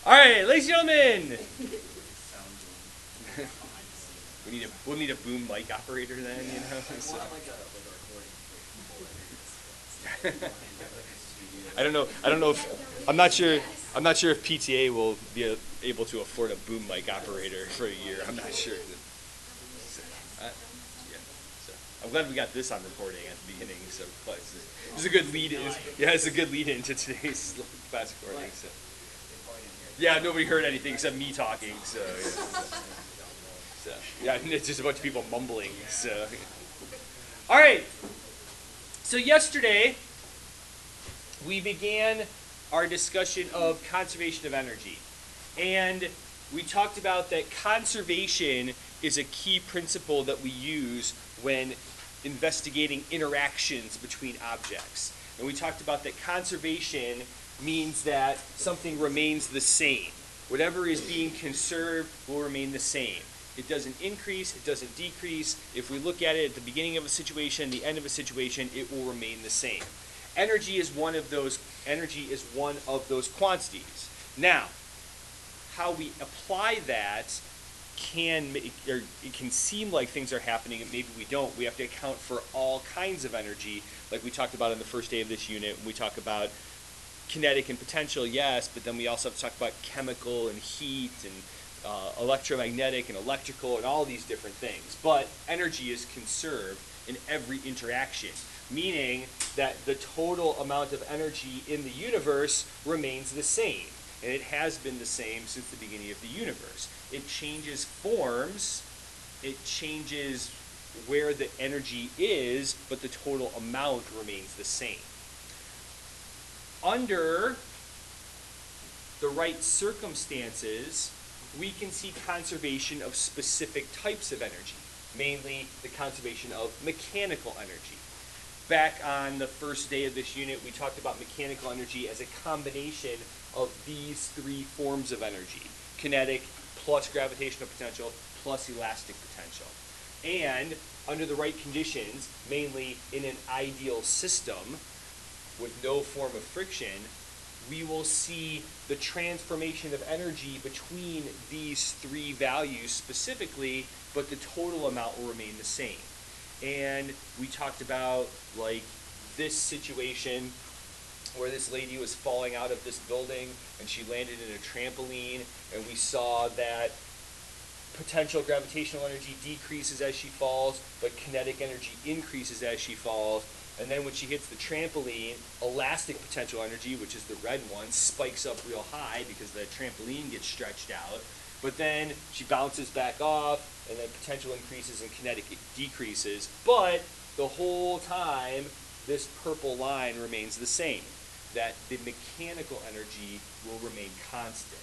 All right, ladies and gentlemen. We'll need a boom mic operator then, you know. So. I don't know. I'm not sure. I'm not sure if PTA will be able to afford a boom mic operator for a year. I'm not sure. So, yeah. So I'm glad we got this on recording at the beginning. So it's a good lead. Yeah, it's a good lead into today's class recording. So. Yeah, nobody heard anything except me talking. So. Yeah, it's just a bunch of people mumbling. So. All right. So yesterday, we began our discussion of conservation of energy. And we talked about that conservation is a key principle that we use when investigating interactions between objects. And we talked about that conservation means that something remains the same. Whatever is being conserved will remain the same. It doesn't increase, it doesn't decrease. If we look at it at the beginning of a situation, the end of a situation, it will remain the same. Energy is one of those quantities. Now, how we apply that it can seem like things are happening and maybe we don't. We have to account for all kinds of energy, like we talked about in the first day of this unit when we talk about kinetic and potential, yes, but then we also have to talk about chemical and heat and electromagnetic and electrical and all these different things. But energy is conserved in every interaction, meaning that the total amount of energy in the universe remains the same. And it has been the same since the beginning of the universe. It changes forms, it changes where the energy is, but the total amount remains the same. Under the right circumstances, we can see conservation of specific types of energy, mainly the conservation of mechanical energy. Back on the first day of this unit, we talked about mechanical energy as a combination of these three forms of energy: kinetic plus gravitational potential plus elastic potential. And under the right conditions, mainly in an ideal system with no form of friction, we will see the transformation of energy between these three values specifically, but the total amount will remain the same. And we talked about like this situation where this lady was falling out of this building and she landed in a trampoline, and we saw that potential gravitational energy decreases as she falls, but kinetic energy increases as she falls. And then when she hits the trampoline, elastic potential energy, which is the red one, spikes up real high because the trampoline gets stretched out. But then she bounces back off, and then potential increases and kinetic decreases. But the whole time, this purple line remains the same, that the mechanical energy will remain constant.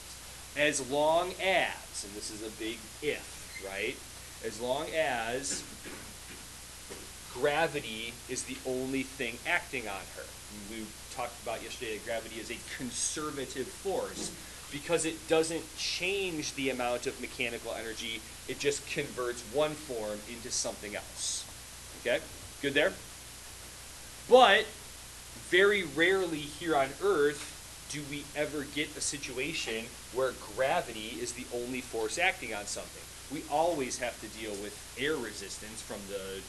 As long as, and this is a big if, right? As long as gravity is the only thing acting on her. We talked about yesterday that gravity is a conservative force because it doesn't change the amount of mechanical energy, it just converts one form into something else. Okay? Good there? But very rarely here on Earth do we ever get a situation where gravity is the only force acting on something. We always have to deal with air resistance from the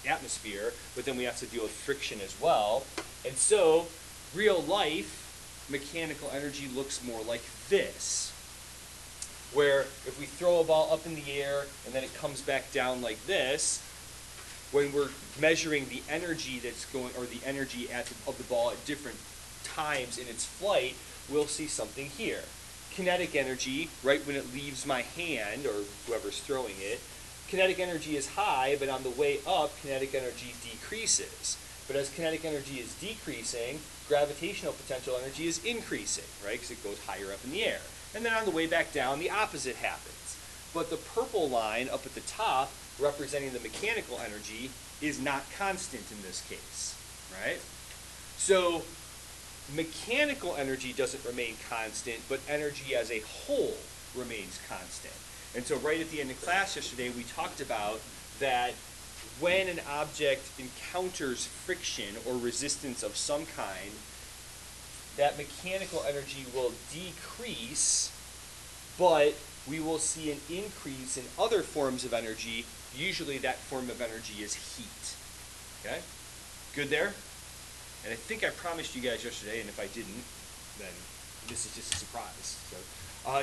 atmosphere, but then we have to deal with friction as well. And so, real life mechanical energy looks more like this, where if we throw a ball up in the air and then it comes back down like this, when we're measuring the energy that's going, or the energy of the ball at different times in its flight, we'll see something here. Kinetic energy, right when it leaves my hand, or whoever's throwing it, kinetic energy is high, but on the way up, kinetic energy decreases. But as kinetic energy is decreasing, gravitational potential energy is increasing, right? Because it goes higher up in the air. And then on the way back down, the opposite happens. But the purple line up at the top, representing the mechanical energy, is not constant in this case, right? So mechanical energy doesn't remain constant, but energy as a whole remains constant. And so right at the end of class yesterday, we talked about that when an object encounters friction or resistance of some kind, that mechanical energy will decrease, but we will see an increase in other forms of energy. Usually that form of energy is heat. Okay? Good there? And I think I promised you guys yesterday, and if I didn't, then this is just a surprise. So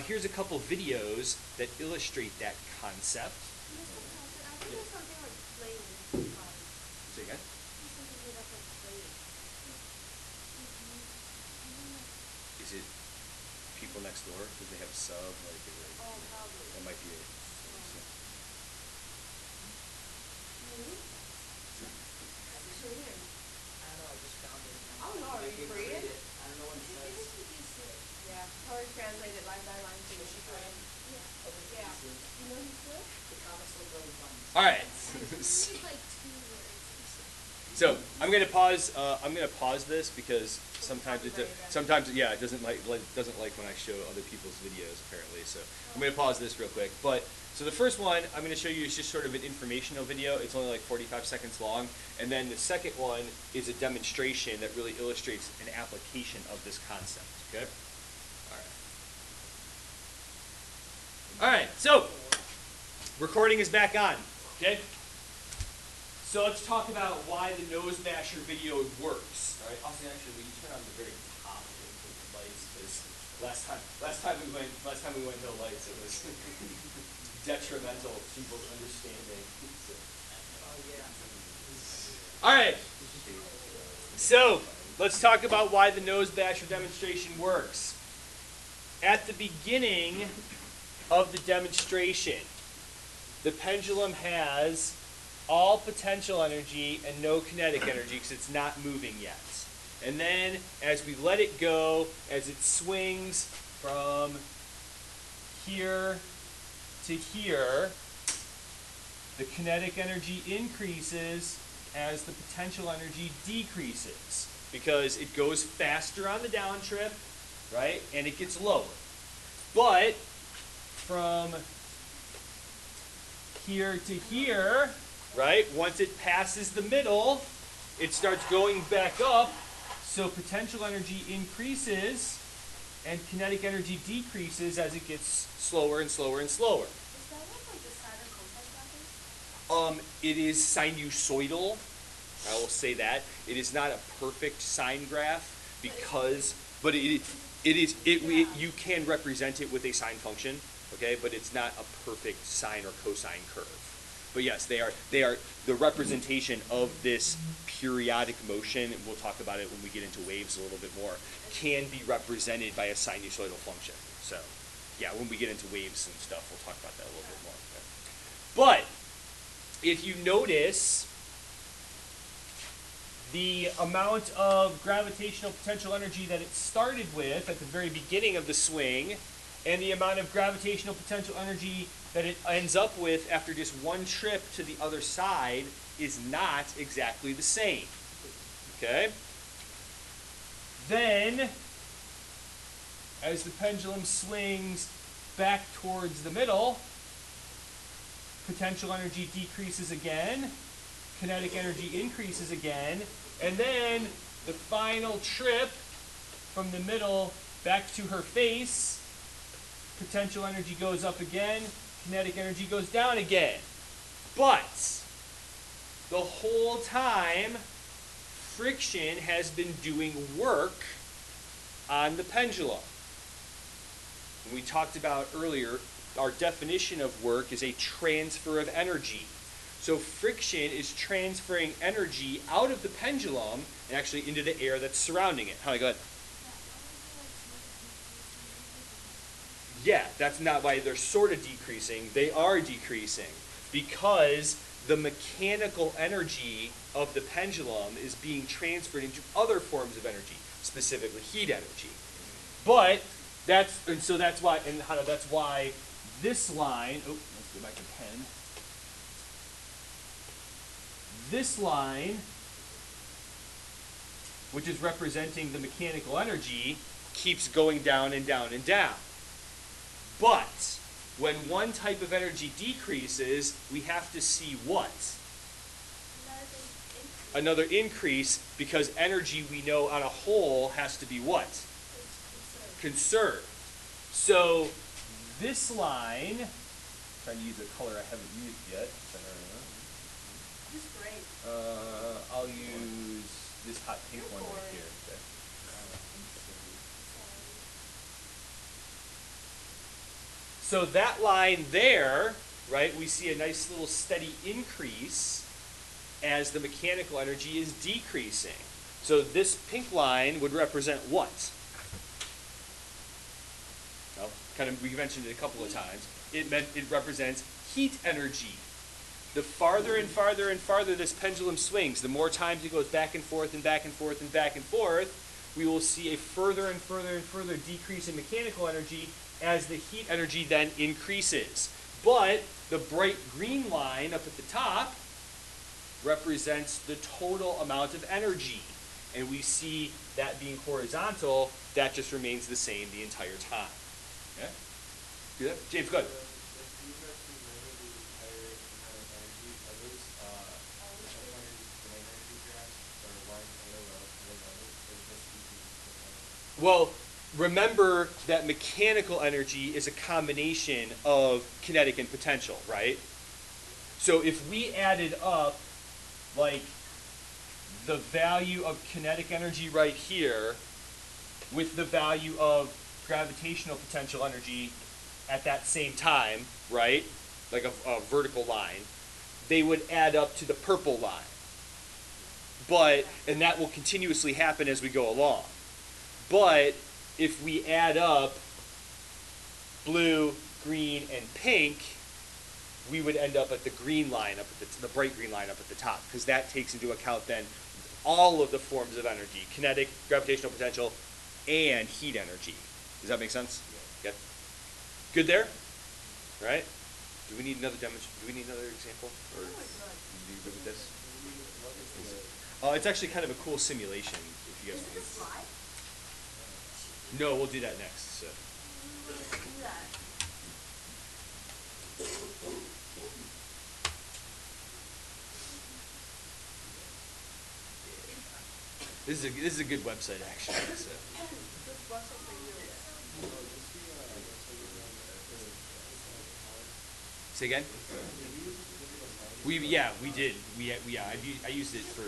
here's a couple videos that illustrate that concept. I think there's something like playing. Say again? There's something made up like playing. Is it people next door? Because they have a sub? Like, Oh, probably. that might be it. That's weird. I don't know, I just found it. Oh no, are you Korean? I don't know what it says. Yeah, probably translated line by line to Is she Korean? Yeah. Okay, Yeah. see, You know he's good? the comments look really funny. All right. He's like 2 words. So I'm gonna pause. I'm gonna pause this because sometimes it doesn't like when I show other people's videos apparently. So I'm gonna pause this real quick. But so the first one I'm gonna show you is just sort of an informational video. It's only like 45 seconds long, and then the second one is a demonstration that really illustrates an application of this concept. Okay. All right. So recording is back on. Okay. So let's talk about why the nose basher video works. All right. Also, actually, will you turn on the very top of the lights? Because last time we went no lights, it was detrimental to people's understanding. Oh, yeah. All right. So let's talk about why the nose basher demonstration works. At the beginning of the demonstration, the pendulum has all potential energy and no kinetic energy because it's not moving yet. And then as we let it go, as it swings from here to here, the kinetic energy increases as the potential energy decreases because it goes faster on the down trip, right? And it gets lower. But from here to here, right, once it passes the middle, it starts going back up, so potential energy increases and kinetic energy decreases as it gets slower and slower and slower. Is that what like the sine or cosine graph is? It is sinusoidal. I will say that. It is not a perfect sine graph because, but you can represent it with a sine function, okay? But it's not a perfect sine or cosine curve. But yes, they are the representation of this periodic motion, and we'll talk about it when we get into waves a little bit more, can be represented by a sinusoidal function. So yeah, when we get into waves and stuff, we'll talk about that a little bit more. Okay. But if you notice, the amount of gravitational potential energy that it started with at the very beginning of the swing and the amount of gravitational potential energy that it ends up with after just one trip to the other side is not exactly the same. Okay? Then, as the pendulum swings back towards the middle, potential energy decreases again, kinetic energy increases again, and then the final trip from the middle back to her face, potential energy goes up again, kinetic energy goes down again. But the whole time, friction has been doing work on the pendulum. When we talked about earlier, our definition of work is a transfer of energy. So friction is transferring energy out of the pendulum and actually into the air that's surrounding it. Holly, go ahead. Yeah, that's not why they're sort of decreasing. They are decreasing because the mechanical energy of the pendulum is being transferred into other forms of energy, specifically heat energy. But that's why this line, oh, let's go back to pen. This line, which is representing the mechanical energy, keeps going down and down and down. But when one type of energy decreases, we have to see what? another increase because energy we know on a whole has to be what? It's Conserved. So this line, trying to use a color I haven't used yet. This is great. I'll use this hot pink one right Boring. here. Okay. So that line there, right, we see a nice little steady increase as the mechanical energy is decreasing. So this pink line would represent what? Well, kind of, we mentioned it a couple of times. It represents heat energy. The farther and farther and farther this pendulum swings, the more times it goes back and forth and back and forth and back and forth, we will see a further and further and further decrease in mechanical energy as the heat energy then increases. But the bright green line up at the top represents the total amount of energy. And we see that being horizontal, that just remains the same the entire time. Okay? Do that? James, go ahead. Well, remember that mechanical energy is a combination of kinetic and potential, right? So if we added up, like, the value of kinetic energy right here with the value of gravitational potential energy at that same time, right? Like a vertical line, they would add up to the purple line. And that will continuously happen as we go along. But if we add up blue, green, and pink, we would end up at the green line, up at the bright green line up at the top, because that takes into account then all of the forms of energy: kinetic, gravitational potential, and heat energy. Does that make sense? Yeah. Good there? Right? Do we need another demonstration? Do we need another example? Or are you good with this? It's actually kind of a cool simulation. If you guys Is it want. a slide? No, we'll do that next. So. Let's do that. This is a good website actually. So. This website for you. Say again? We did. I used it for.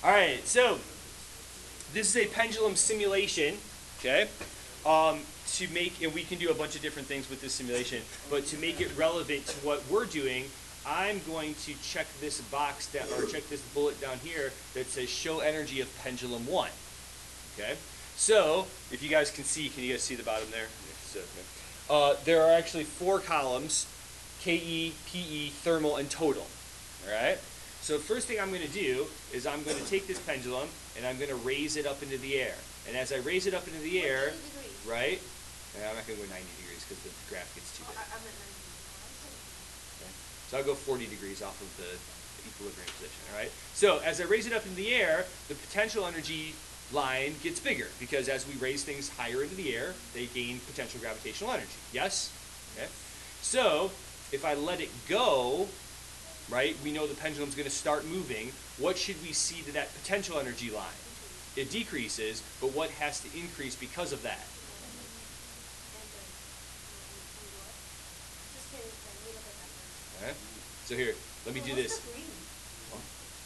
All right, so this is a pendulum simulation, okay? To make, and we can do a bunch of different things with this simulation, but to make it relevant to what we're doing, I'm going to check this box or check this bullet down here that says show energy of pendulum 1. Okay? So, if you guys can you guys see the bottom there? So, okay. There are actually 4 columns: KE, PE, thermal, and total. Alright? So first thing I'm going to do is I'm going to take this pendulum and I'm going to raise it up into the air. And as I raise it up into the air, right? And I'm not going to go 90 degrees because the graph gets too big. Okay. So I'll go 40 degrees off of the equilibrium position, all right? So as I raise it up in the air, the potential energy line gets bigger because as we raise things higher into the air, they gain potential gravitational energy. Yes? Okay. So if I let it go, right, we know the pendulum's going to start moving. What should we see to that potential energy line? It decreases, but what has to increase because of that? Okay. So here, let me do this.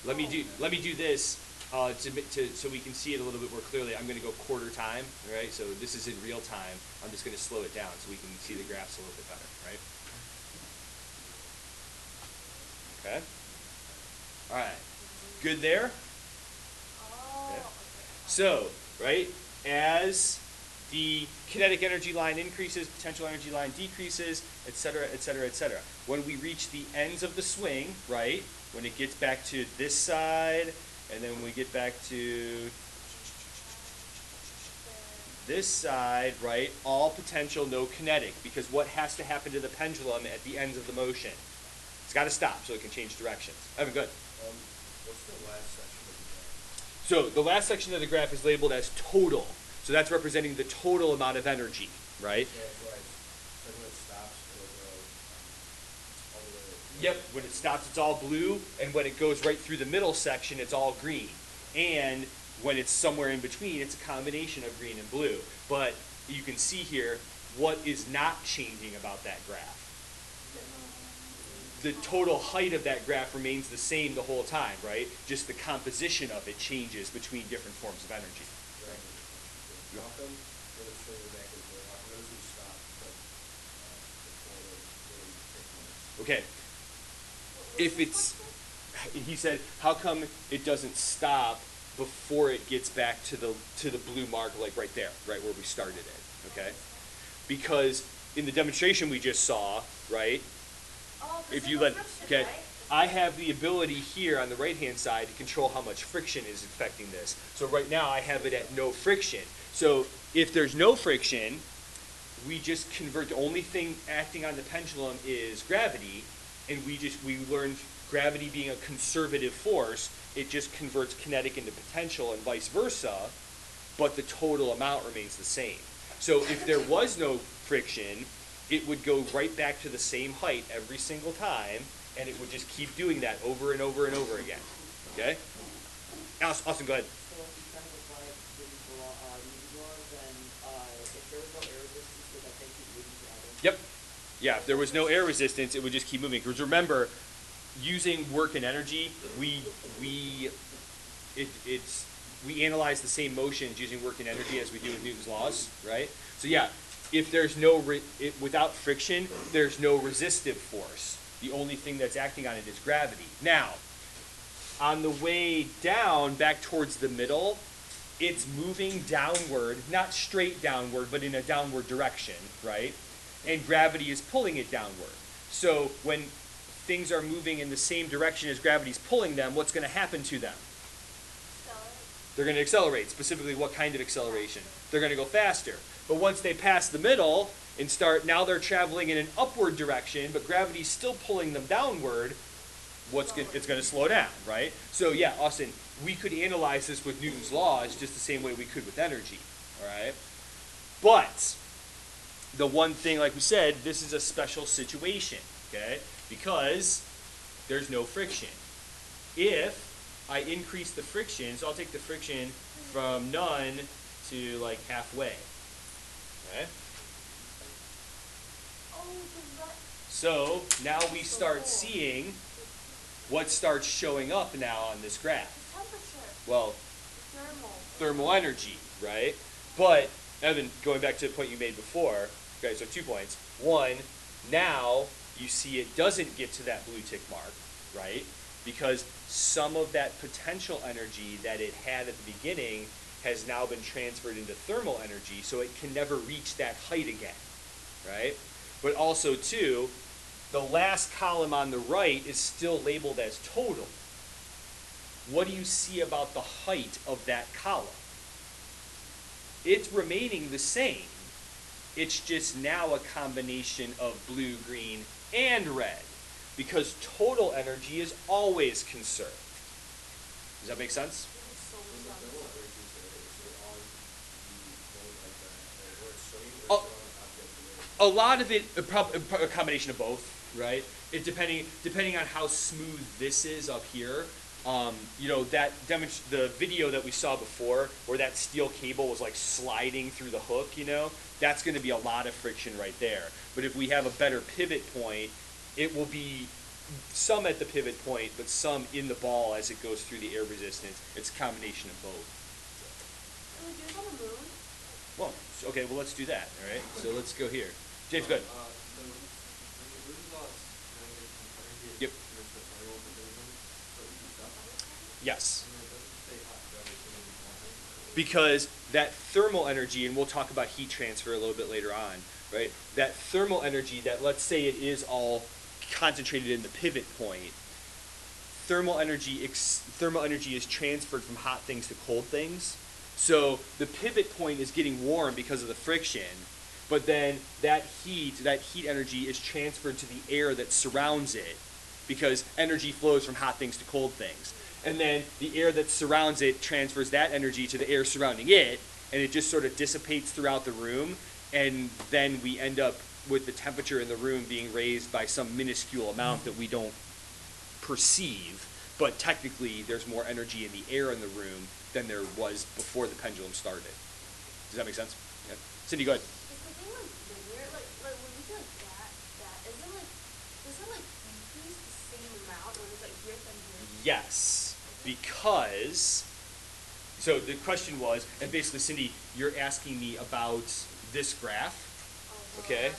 Let me do this so we can see it a little bit more clearly. I'm going to go quarter time, all right? So this is in real time. I'm just going to slow it down so we can see the graphs a little bit better, right? Okay. All right. Good there? Okay. So, right, as the kinetic energy line increases, potential energy line decreases, et cetera, et cetera, et cetera. When we reach the ends of the swing, right, when it gets back to this side, and then when we get back to this side, right, all potential, no kinetic, because what has to happen to the pendulum at the ends of the motion? It's got to stop so it can change directions. Evan, go ahead. What's the last section of the graph? So the last section of the graph is labeled as total. So that's representing the total amount of energy, right? So when it stops, it'll go all Yep, when it stops, it's all blue, and when it goes right through the middle section, it's all green. And when it's somewhere in between, it's a combination of green and blue. But you can see here what is not changing about that graph. The total height of that graph remains the same the whole time, right? Just the composition of it changes between different forms of energy. How come when it's further back in the how does it stop before those really thick ones? Okay. If it's, he said, how come it doesn't stop before it gets back to the blue mark, like right there, right where we started it? Okay. Because in the demonstration we just saw, right? Oh, If you let, okay, I have the ability here on the right-hand side to control how much friction is affecting this. So right now I have it at no friction. So if there's no friction, we just convert, the only thing acting on the pendulum is gravity, and we learned gravity being a conservative force, it just converts kinetic into potential and vice versa, but the total amount remains the same. So if there was no friction, it would go right back to the same height every single time, and it would just keep doing that over and over and over again. Okay? Austin, go ahead. So if you kind of apply Newton's law, then if there was no air resistance, would that thing keep moving forever? Yep. Yeah, if there was no air resistance, it would just keep moving. Because remember, using work and energy, we analyze the same motions using work and energy as we do with Newton's laws, right? So yeah, if there's no without friction, there's no resistive force. The only thing that's acting on it is gravity. Now, on the way down, back towards the middle, it's moving downward, not straight downward, but in a downward direction, right? And gravity is pulling it downward. So when things are moving in the same direction as gravity's pulling them, what's going to happen to them? They're going to accelerate. Specifically, what kind of acceleration? They're going to go faster. But once they pass the middle and now they're traveling in an upward direction, but gravity's still pulling them downward, it's going to slow down, right? So yeah, Austin, we could analyze this with Newton's laws just the same way we could with energy, all right? But the one thing, like we said, this is a special situation, okay? Because there's no friction. If I increase the friction, so I'll take the friction from none to like halfway, okay? So now we start seeing what starts showing up now on this graph. Well, thermal energy, right? But, Evan, going back to the point you made before, okay, so 2 points. One, now you see it doesn't get to that blue tick mark, right? Because some of that potential energy that it had at the beginning has now been transferred into thermal energy, so it can never reach that height again, right? But also, too, the last column on the right is still labeled as total. What do you see about the height of that column? It's remaining the same. It's just now a combination of blue, green, and red, because total energy is always conserved. Does that make sense? A lot of it, a combination of both, right? It depending on how smooth this is up here. You know, the video that we saw before, where that steel cable was like sliding through the hook, you know, that's going to be a lot of friction right there. But if we have a better pivot point, it will be some at the pivot point, but some in the ball as it goes through the air resistance. It's a combination of both. Can we do it on the moon? Well, okay, well, let's do that, all right? So let's go here. James, go ahead. Yep. Yes. Because that thermal energy, and we'll talk about heat transfer a little bit later on, right? That thermal energy that, let's say it is all concentrated in the pivot point, thermal energy is transferred from hot things to cold things. So the pivot point is getting warm because of the friction, but then that heat energy is transferred to the air that surrounds it, because energy flows from hot things to cold things. And then the air that surrounds it transfers that energy to the air surrounding it, and it just sort of dissipates throughout the room, and then we end up with the temperature in the room being raised by some minuscule amount that we don't perceive, but technically there's more energy in the air in the room than there was before the pendulum started. Does that make sense? Yeah. Cindy, go ahead. Is the thing like linear? Like when you do like that, isn't like, does it like increase the same amount or is it like here then here? Yes, because, so the question was, and basically Cindy, you're asking me about this graph, Oh, okay? I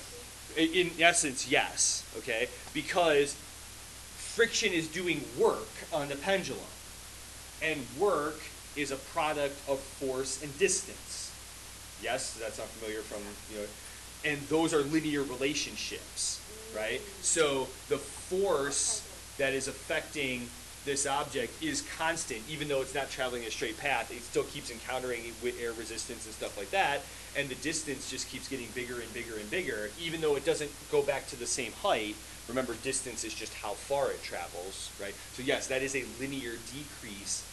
see. In essence, yes, okay? Because friction is doing work on the pendulum, and work is a product of force and distance. Yes, that's not familiar from, and those are linear relationships, right? So the force that is affecting this object is constant, even though it's not traveling a straight path. It still keeps encountering it with air resistance and stuff like that, and the distance just keeps getting bigger and bigger and bigger, even though it doesn't go back to the same height. Remember, distance is just how far it travels, right? So yes, that is a linear decrease,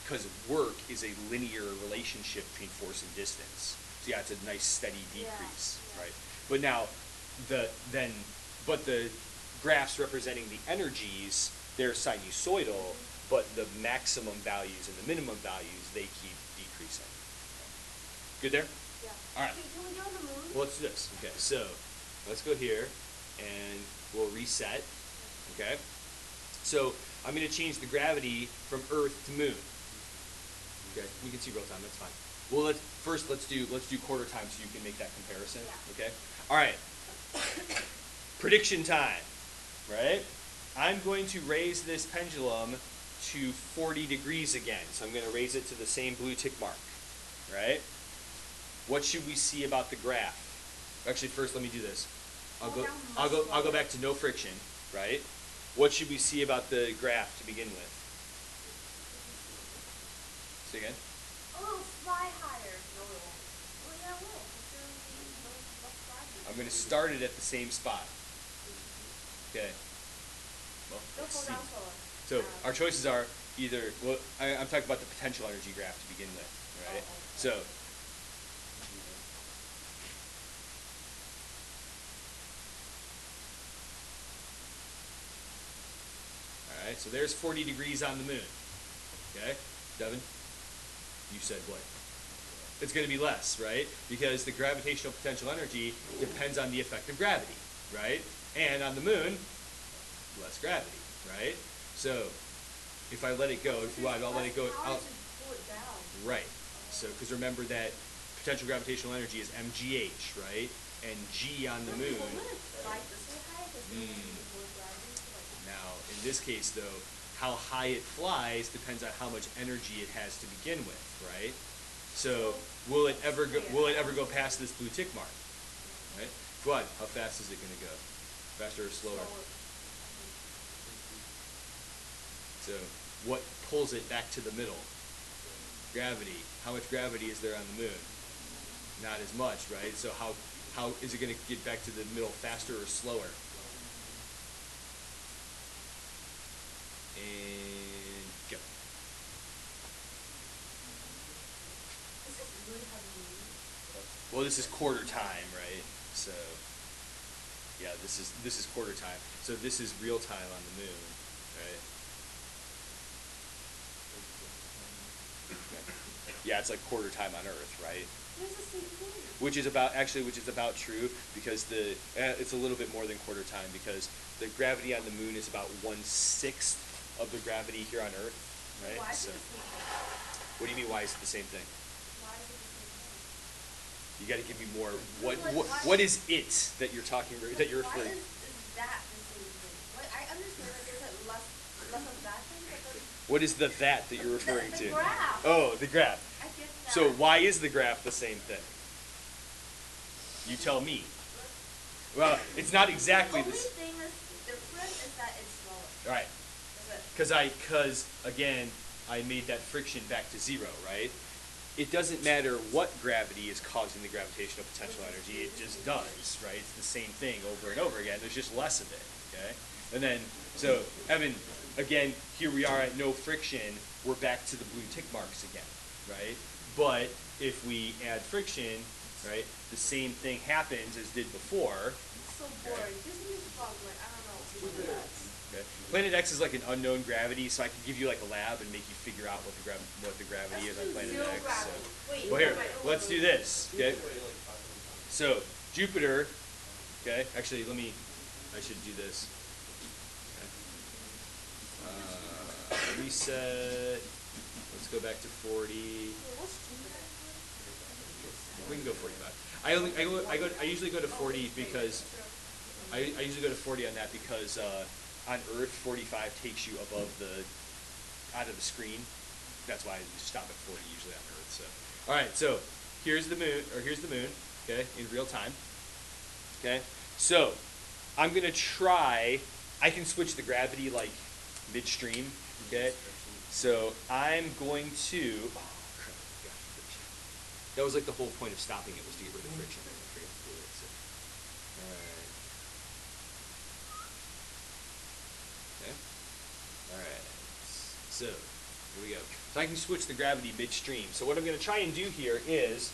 because work is a linear relationship between force and distance. So yeah, it's a nice steady decrease, right? But now, the graphs representing the energies, they're sinusoidal, but the maximum values and the minimum values, they keep decreasing. Good there? Yeah. All right. Can we go on the moon? Well, let's do this. Okay, so let's go here, and we'll reset. Okay. So I'm going to change the gravity from Earth to Moon. Okay, we can see real time. That's fine. Well, let's do quarter time so you can make that comparison. Yeah. Okay. All right. Prediction time. Right. I'm going to raise this pendulum to 40 degrees again. So I'm going to raise it to the same blue tick mark. Right. What should we see about the graph? Actually, first let me do this. I'll go back to no friction. Right. What should we see about the graph to begin with? Say again. Oh, it'll fly higher. No, it won't. Well, yeah, it will. Let's fly. I'm going to start it at the same spot. Okay. Well, Don't let's fall see. down slower. So our choices are either, well, I'm talking about the potential energy graph to begin with, right? Oh. So, all right, so there's 40 degrees on the moon. Okay, Devin, you said what? It's going to be less, right? Because the gravitational potential energy depends on the effect of gravity, right? And on the moon, less gravity, right? So if I let it go, I'll let it go. How does it pull it down? Right. So because remember that potential gravitational energy is mgh, right? And g on the moon. Wouldn't it fly this way high? Because it's more gravity. Now, in this case, though, how high it flies depends on how much energy it has to begin with, right? So will it ever go past this blue tick mark? Right? Go on. How fast is it going to go? Faster or slower? So what pulls it back to the middle? Gravity. How much gravity is there on the moon? Not as much, right? So how is it going to get back to the middle faster or slower? And go. This is really heavy. Well, this is quarter time, right? So yeah, this is quarter time. So this is real time on the moon, right? Yeah, it's like quarter time on Earth, right? It's the same thing. Which is about true, because it's a little bit more than quarter time, because the gravity on the moon is about 1/6 of the gravity here on Earth, right? Why is So it the same thing? what do you mean? Why is it the same thing? Why is it the same thing? You got to give me more. Why- What is it that you're referring? Why is that the same thing? Like, I understand that there's like less of that thing, but then What is the that you're referring the to? graph. Oh, the graph. I get that. So why is the graph the same thing? You tell me. Well, it's not exactly the the only thing that's different is that it's slower. Right. Is it? Because again, I made that friction back to zero, right? It doesn't matter what gravity is causing the gravitational potential energy, it just does, right? It's the same thing over and over again, there's just less of it, okay? And then, so, Evan, again, here we are at no friction, we're back to the blue tick marks again, right? But if we add friction, right, the same thing happens as did before, so boring. Just give me fun. Like, I don't know. Jupiter X. Okay. Planet X is like an unknown gravity, so I can give you like a lab and make you figure out what the gravity is on Planet Zero X. gravity. So. Wait, Well, here, wait, wait, let's do this. Okay. Jupiter like 500 times. So Jupiter. Okay. Actually, I should do this. Okay. Reset. Let's go back to 40. Wait, what's Jupiter? We can go 45. I usually go to 40 because I usually go to 40 on that because on Earth 45 takes you above out of the screen. That's why I stop at 40 usually on Earth. So all right, so here's the moon, okay, in real time. Okay, so I'm gonna try. I can switch the gravity like midstream. Okay, so I'm going to. Oh, crap, I got friction. That was like the whole point of stopping it was to get rid of friction. I forgot to do it. So. All right. Okay. All right. So here we go. So I can switch the gravity midstream. So what I'm going to try and do here is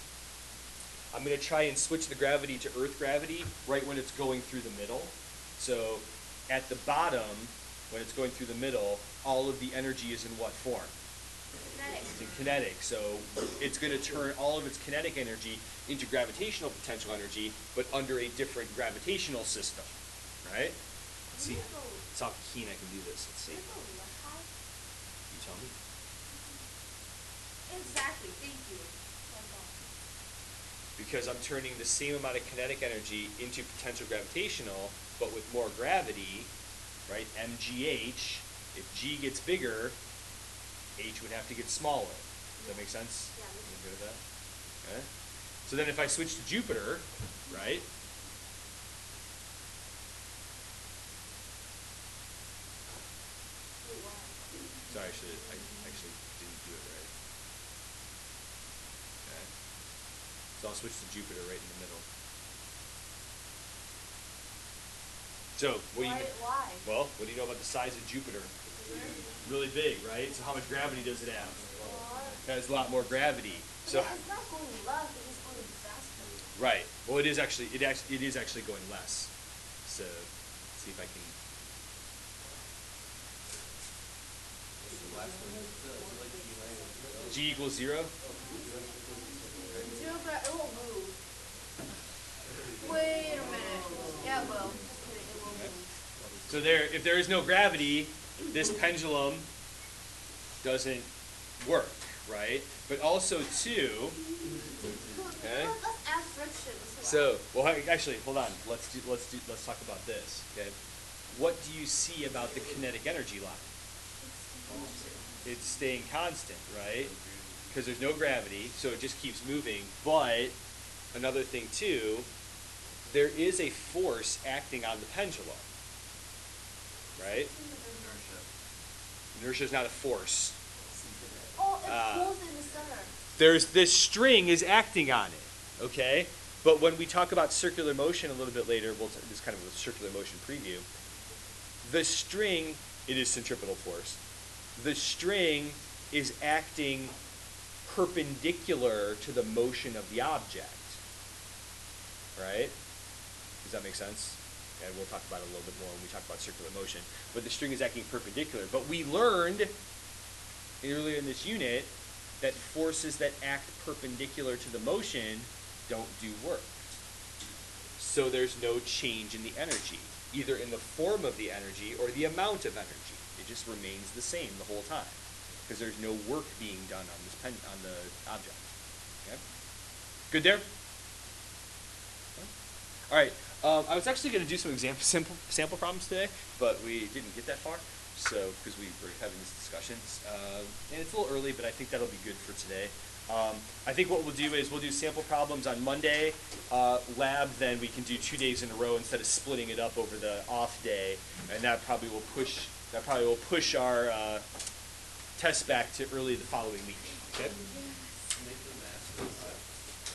I'm going to try and switch the gravity to Earth gravity right when it's going through the middle. So at the bottom, when it's going through the middle, all of the energy is in what form? Kinetic. It's in kinetic. So it's going to turn all of its kinetic energy into gravitational potential energy, but under a different gravitational system, right? Let's see. Let's see how keen I can do this. Let's see. You tell me. Exactly. Thank you. Because I'm turning the same amount of kinetic energy into potential gravitational, but with more gravity, right? MGH. If G gets bigger, H would have to get smaller. Does that make sense? Yeah. You good with that? Okay. So then if I switch to Jupiter, right? Sorry, I actually didn't do it right. Okay. So I'll switch to Jupiter right in the middle. So, Why? well, what do you know about the size of Jupiter? Really big, right? So how much gravity does it have? It has a lot more gravity. So Yeah, it's not going left, it's going faster. right. Well, it is actually going less. So let's see if I can. The last one is like G minus. G equals 0. Zero, but it won't move. Wait a minute. Yeah, it will. Just kidding, it will move. So if there is no gravity, this pendulum doesn't work, right? But also too. Okay. Let's add friction. So, well, actually, hold on. Let's talk about this. Okay. What do you see about the kinetic energy line? It's staying constant, right? Because there's no gravity, so it just keeps moving. But another thing too, there is a force acting on the pendulum, right? Inertia is not a force. Oh, it pulls in the center. There's this string is acting on it, okay? But when we talk about circular motion a little bit later, this is kind of a circular motion preview. The string, it is centripetal force. The string is acting perpendicular to the motion of the object, right? Does that make sense? Okay, we'll talk about it a little bit more when we talk about circular motion. But the string is acting perpendicular. But we learned earlier in this unit that forces that act perpendicular to the motion don't do work. So there's no change in the energy, either in the form of the energy or the amount of energy. It just remains the same the whole time because there's no work being done on this on the object. Okay? Good there? All right. I was actually going to do some sample problems today, but we didn't get that far. So, because we were having this discussion, and it's a little early, but I think that'll be good for today. I think what we'll do is we'll do sample problems on Monday, lab, then we can do 2 days in a row instead of splitting it up over the off day, and that probably will push our test back to early the following week. Okay.